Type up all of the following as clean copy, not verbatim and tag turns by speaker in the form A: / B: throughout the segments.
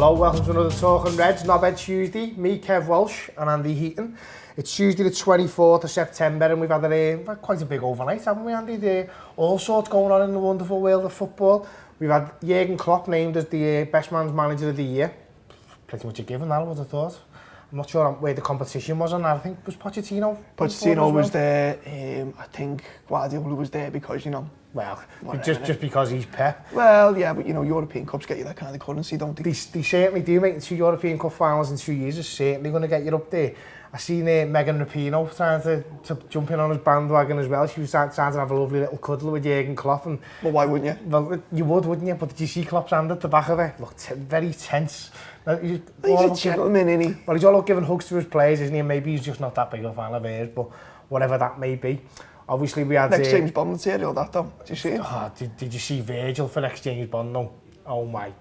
A: Hello, welcome to another Talking Reds, Knobhead Tuesday. Me, Kev Walsh and Andy Heaton. It's Tuesday the 24th of September and we've had quite a big overnight, haven't we, Andy? All sorts going on in the wonderful world of football. We've had Jurgen Klopp named as the best man's manager of the year. Pretty much a given, that, I would have thought. I'm not sure where the competition was on that. I think was Pochettino.
B: Pochettino was there. I think Guardiola was there because,
A: well, just because he's Pep.
B: Well, yeah, but European Cups get you that kind of currency, don't they?
A: They certainly do, mate. 2 European Cup finals in 2 years is certainly going to get you up there. I seen Megan Rapinoe trying to jump in on his bandwagon as well. She was trying to have a lovely little cuddle with Jurgen Klopp. And,
B: well, why wouldn't you?
A: Well, you would, wouldn't you? But did you see Klopp's hand at the back of it? Looked very tense.
B: He's a gentleman, isn't he?
A: Well, he's all about giving hugs to his players, isn't he? And maybe he's just not that big a fan of theirs, but whatever that may be. Obviously, we had...
B: Next James Bond material, that though. Did you see it?
A: Oh, did you see Virgil for next James Bond, though? Oh my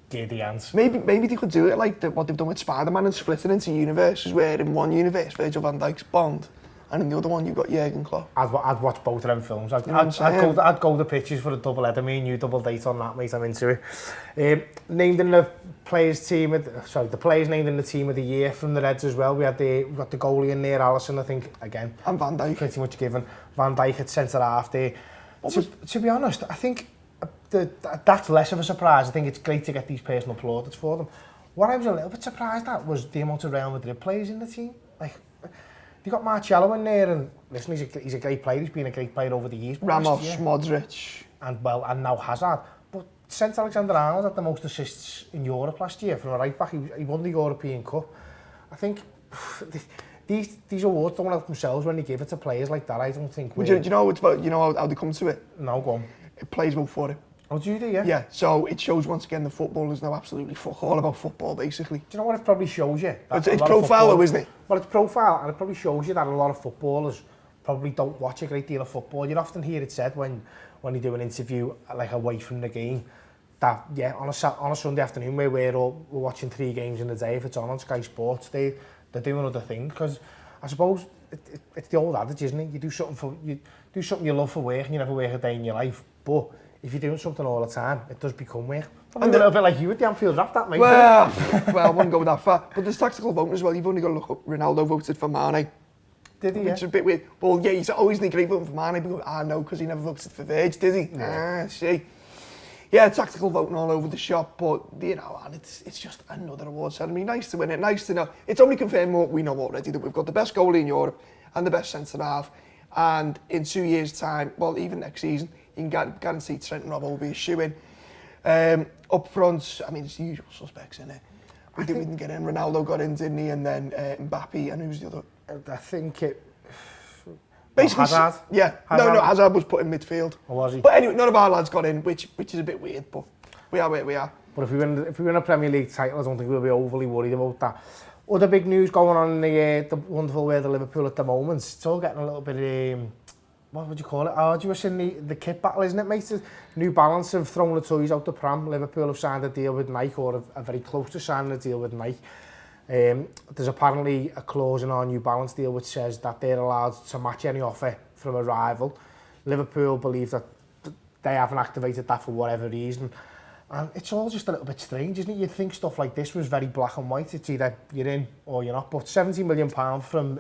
A: giddy hands.
B: Maybe they could do it like what they've done with Spider-Man and split it into universes, where in one universe Virgil van Dijk's Bond, and in the other one you've got Jurgen Klopp.
A: I'd watch both of them films. I'd go the pitches for a double header. Me and you double date on that, mate. I'm into it. Named in the players named in the team of the year from the Reds as well. We got the goalie in there, Alisson, I think, again.
B: And Van Dijk.
A: Pretty much given. Van Dijk at centre half there. To be honest, I think that's less of a surprise. I think it's great to get these personal plaudits for them. What I was a little bit surprised at was the amount of Real Madrid players in the team. Like, you got Marcelo in there, and listen, he's a great player. He's been a great player over the years.
B: Ramos, Modric,
A: and now Hazard. But since Alexander-Arnold had the most assists in Europe last year from a right back, he won the European Cup. I think these awards don't help themselves when they give it to players like that. I don't think.
B: Do you know how they come to it?
A: No, go on.
B: Players vote for it.
A: Oh, do you do, yeah?
B: Yeah, so it shows once again the footballers know absolutely fuck all about football, basically.
A: Do you know what it probably shows you?
B: It's profile though, isn't it?
A: Well, it's profile, and it probably shows you that a lot of footballers probably don't watch a great deal of football. You'd often hear it said when you do an interview like away from the game, that on a Sunday afternoon where we're watching 3 games in a day, if it's on Sky Sports, they're doing other things. Because I suppose it's the old adage, isn't it? You do something you love for work and you never work a day in your life. But if you're doing something all the time, it does become work. And a little bit like you with the Anfield draft, that mate.
B: Well, I wouldn't go that far. But there's tactical voting as well. You've only got to look up. Ronaldo voted for Mane.
A: Did he?
B: Which is a bit weird. Well, yeah, he's always the great voting for Mane. But no, because he never voted for Virg, did he?
A: Yeah.
B: See. Yeah, tactical voting all over the shop, but and it's just another award ceremony. Nice to win it. Nice to know. It's only confirmed what we know already, that we've got the best goalie in Europe and the best centre half. And in 2 years' time, well, even next season, you can guarantee Trent and Rob will be a shoe-in. Up front, I mean, it's the usual suspects, isn't it? We didn't get in. Ronaldo got in, didn't he? And then Mbappe, and who's the other?
A: I think it...
B: Basically,
A: Hazard?
B: Yeah.
A: Hazard.
B: No, Hazard was put in midfield.
A: Or was he?
B: But anyway, none of our lads got in, which is a bit weird, but we are where we are.
A: But if we win a Premier League title, I don't think we'll be overly worried about that. Other big news going on in the wonderful world of Liverpool at the moment. It's all getting a little bit... what would you call it? Arduous in the kit battle, isn't it, mate? New Balance have thrown the toys out the pram. Liverpool have signed a deal with Nike, or are very close to signing a deal with Nike. There's apparently a clause in our New Balance deal which says that they're allowed to match any offer from a rival. Liverpool believe that they haven't activated that for whatever reason. And it's all just a little bit strange, isn't it? You'd think stuff like this was very black and white. It's either you're in or you're not. But £70 million from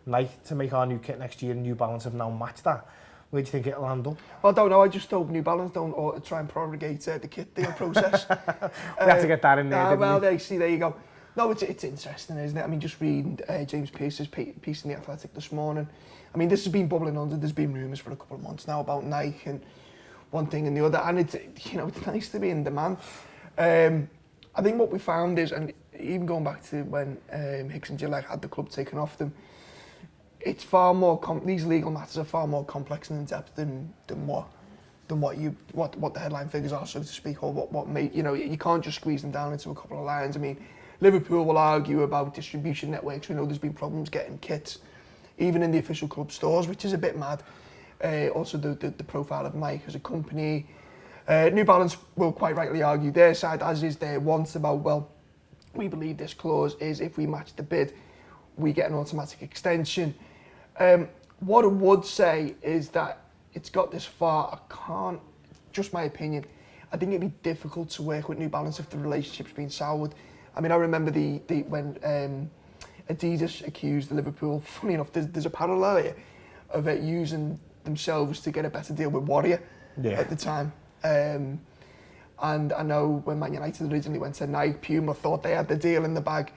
A: Nike to make our new kit next year, and New Balance have now matched that. Where do you think it'll land up?
B: Well, I don't know. I just hope New Balance don't try and prorogate the kit deal process.
A: We have to get that in there,
B: well, there you go. No, it's interesting, isn't it? I mean, just reading James Pearce's piece in The Athletic this morning. I mean, this has been bubbling under. There's been rumours for a couple of months now about Nike and one thing and the other, and it's nice to be in demand. I think what we found is, and even going back to when Hicks and Gillette had the club taken off them, it's far more these legal matters are far more complex and in depth than what the headline figures are, so to speak, or what made you can't just squeeze them down into a couple of lines. I mean, Liverpool will argue about distribution networks. We know there's been problems getting kits, even in the official club stores, which is a bit mad. Also the profile of Nike as a company. New Balance will quite rightly argue their side, as is their want, about, well, we believe this clause is if we match the bid, we get an automatic extension. What I would say is that it's got this far, just my opinion, I think it'd be difficult to work with New Balance if the relationship's been soured. I mean, I remember when Adidas accused Liverpool, funny enough, there's a parallel here of it using themselves to get a better deal with Warrior at the time. And I know when Man United originally went to Nike, Puma thought they had the deal in the bag.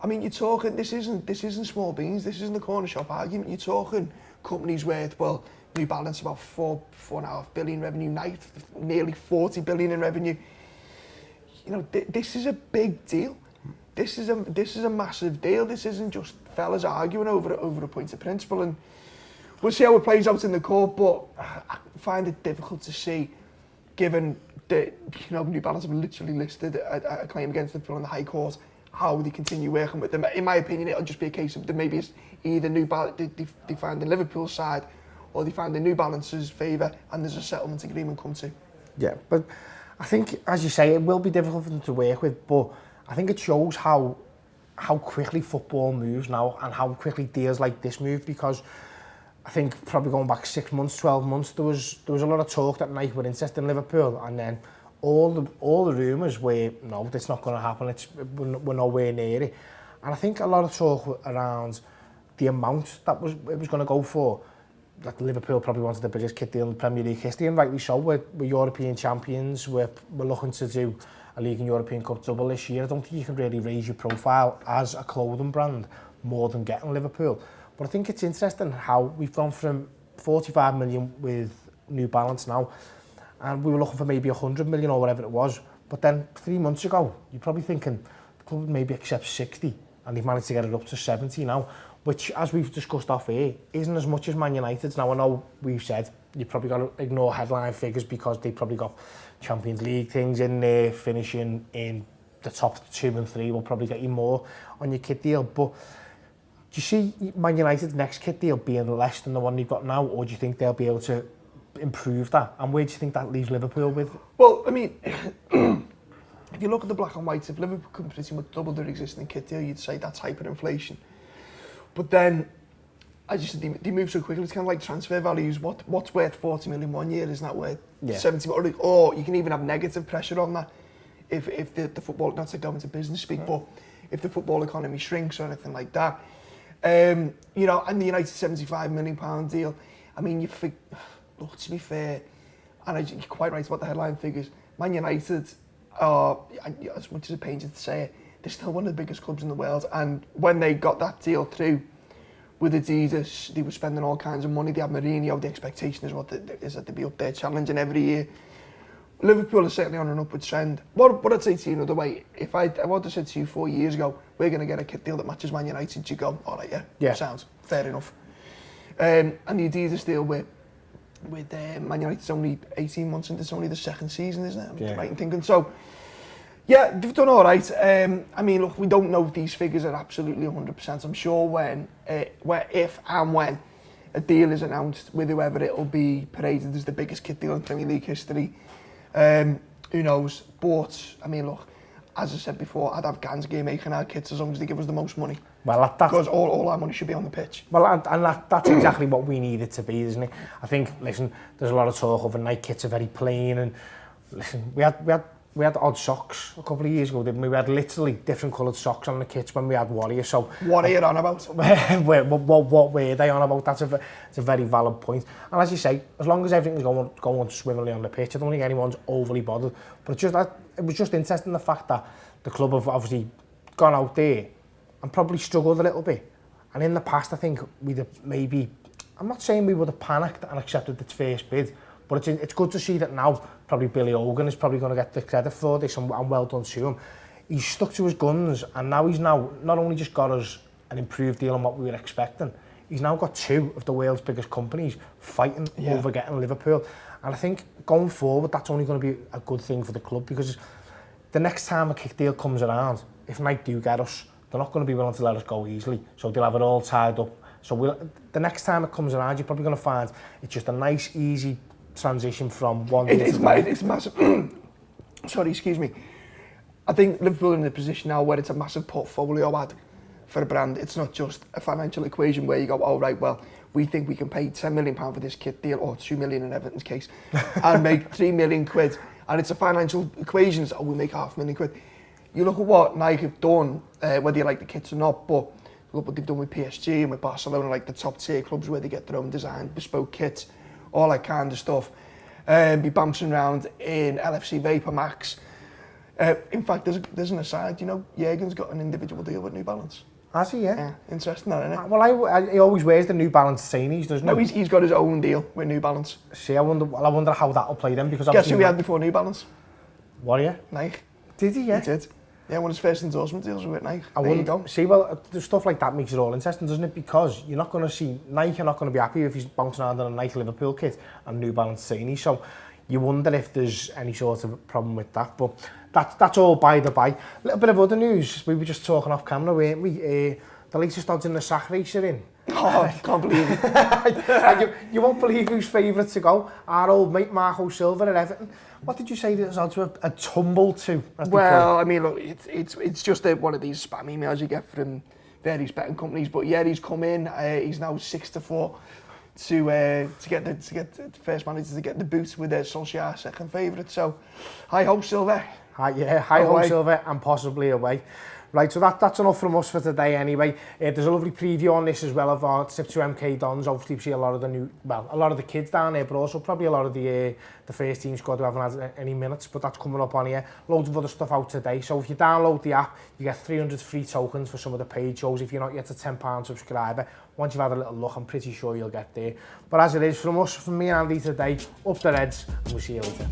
B: I mean, you're talking, this isn't small beans, this isn't the corner shop argument. You're talking companies worth, well, New Balance about 4.5 billion revenue, Nike nearly 40 billion in revenue. You know, this is a big deal. This is a massive deal. This isn't just fellas arguing over a point of principle, and we'll see how it plays out in the court. But I find it difficult to see, given that New Balance have literally listed a claim against Liverpool in the High Court, how they continue working with them. In my opinion, it'll just be a case of maybe it's either New Balance they find the Liverpool side, or they find the New Balance's favour, and there's a settlement agreement come to.
A: Yeah, but I think, as you say, it will be difficult for them to work with, but I think it shows how quickly football moves now and how quickly deals like this move, because I think probably going back 6 months, 12 months, there was a lot of talk that Nike were interested in Liverpool, and then all the rumours were, no, that's not going to happen, we're nowhere near it. And I think a lot of talk around the amount that it was going to go for, that Liverpool probably wanted the biggest kit deal in Premier League history, and rightly so. We're European champions, we're looking to do a League and European Cup double this year. I don't think you can really raise your profile as a clothing brand more than getting Liverpool. But I think it's interesting how we've gone from 45 million with New Balance now, and we were looking for maybe 100 million or whatever it was. But then 3 months ago, you're probably thinking the club would maybe accept 60, and they've managed to get it up to 70 now, which, as we've discussed off here, isn't as much as Man United's. Now, I know we've said you've probably got to ignore headline figures because they've probably got Champions League things in there, finishing in the top 2 and 3 will probably get you more on your kit deal. But do you see Man United's next kit deal being less than the one you've got now, or do you think they'll be able to improve that? And where do you think that leaves Liverpool with?
B: Well, I mean, if you look at the black and whites, if Liverpool could pretty much double their existing kit deal, you'd say that's hyperinflation. But then, as you said, they move so quickly. It's kind of like transfer values. What's worth 40 million 1 year is not worth 70 million. Or you can even have negative pressure on that if the football, not to go into business speak, but if the football economy shrinks or anything like that. And the United £75 million deal, I mean, look, to be fair, and you're quite right about the headline figures, Man United are, as much as it pains you to say it, they're still one of the biggest clubs in the world, and when they got that deal through with Adidas, they were spending all kinds of money. They had Mourinho. The expectation is that they'll be up there challenging every year. Liverpool is certainly on an upward trend. What I'd say to you another way, if I would have said to you 4 years ago, we're going to get a kit deal that matches Man United, you go, all right, yeah. Sounds fair enough. And the Adidas deal with Man United's only 18 months into, it's only the second season, isn't it? I'm right in thinking. So, yeah, they've done all right. I mean, look, we don't know if these figures are absolutely 100%. I'm sure if and when a deal is announced with whoever, it'll be paraded as the biggest kit deal in Premier League history. Who knows? But, I mean, look, as I said before, I'd have Gans game making our kits as long as they give us the most money. Well, because all our money should be on the pitch. Well,
A: and that's exactly what we need it to be, isn't it? I think, listen, there's a lot of talk over Nike kits are very plain, and listen, we had odd socks a couple of years ago, didn't we? We had literally different coloured socks on the kits when we had Warrior. So
B: what are you on about?
A: what were they on about? It's a very valid point. And as you say, as long as everything's going swimmingly on the pitch, I don't think anyone's overly bothered. But it was just interesting, the fact that the club have obviously gone out there and probably struggled a little bit. And in the past, I think we'd have maybe, I'm not saying we would have panicked and accepted its first bid, but it's good to see that now probably Billy Hogan is probably going to get the credit for this, and well done to him. He's stuck to his guns, and now he's not only just got us an improved deal on what we were expecting, he's now got two of the world's biggest companies fighting over getting Liverpool. And I think going forward, that's only going to be a good thing for the club, because the next time a kick deal comes around, if Nike do get us, they're not going to be willing to let us go easily. So they'll have it all tied up. So the next time it comes around, you're probably going to find it's just a nice, easy transition from one deal to the next.
B: It's massive. Sorry, excuse me. I think Liverpool are in a position now where it's a massive portfolio ad for a brand. It's not just a financial equation where you go, oh, right, well, we think we can pay £10 million for this kit deal, or £2 million in Everton's case, and make £3 million and it's a financial equation. So we make £500,000. You look at what Nike have done, whether you like the kits or not, but look what they've done with PSG and with Barcelona, like the top tier clubs where they get their own design, bespoke kits, all that kind of stuff. Be bouncing around in LFC Vapor Max. In fact, there's an aside, you know, Jurgen's got an individual deal with New Balance.
A: Has he, yeah?
B: Yeah, interesting that, isn't it?
A: Well, he always wears the New Balance Sainees, doesn't he?
B: No, he's got his own deal with New Balance.
A: See, I wonder how that'll play then, because
B: Guess who he had before New Balance?
A: Warrior.
B: Nike.
A: Did he, yeah?
B: He did. Yeah, one of his first endorsement deals was with Nike.
A: There you go. See, well, the stuff like that makes it all interesting, doesn't it? Because you're not going to see, Nike are not going to be happy if he's bouncing around in a Nike Liverpool kit and New Balance Sainee. So you wonder if there's any sort of problem with that. But that's all by the by. A little bit of other news. We were just talking off camera, weren't we? The latest odds in the sack race are in.
B: Oh, I can't believe it.
A: you won't believe who's favourite to go. Our old mate Marco Silva at Everton. What did you say the odds were a tumble to?
B: Well, I mean, look, it's just one of these spam emails you get from various betting companies. But yeah, he's come in. He's now 6-4 to get the first manager to get the boot with Solskjaer second favourite. So, hi ho Silva.
A: Hi ho Silva, and possibly away. Right, so that's enough from us for today anyway. There's a lovely preview on this as well of our trip to MK Dons. Hopefully we see a lot of the kids down there, but also probably a lot of the first team squad who haven't had any minutes, but that's coming up on here. Loads of other stuff out today. So if you download the app, you get 300 free tokens for some of the paid shows if you're not yet a £10 subscriber. Once you've had a little look, I'm pretty sure you'll get there. But as it is, from me and Andy today, up the Reds, and we'll see you later.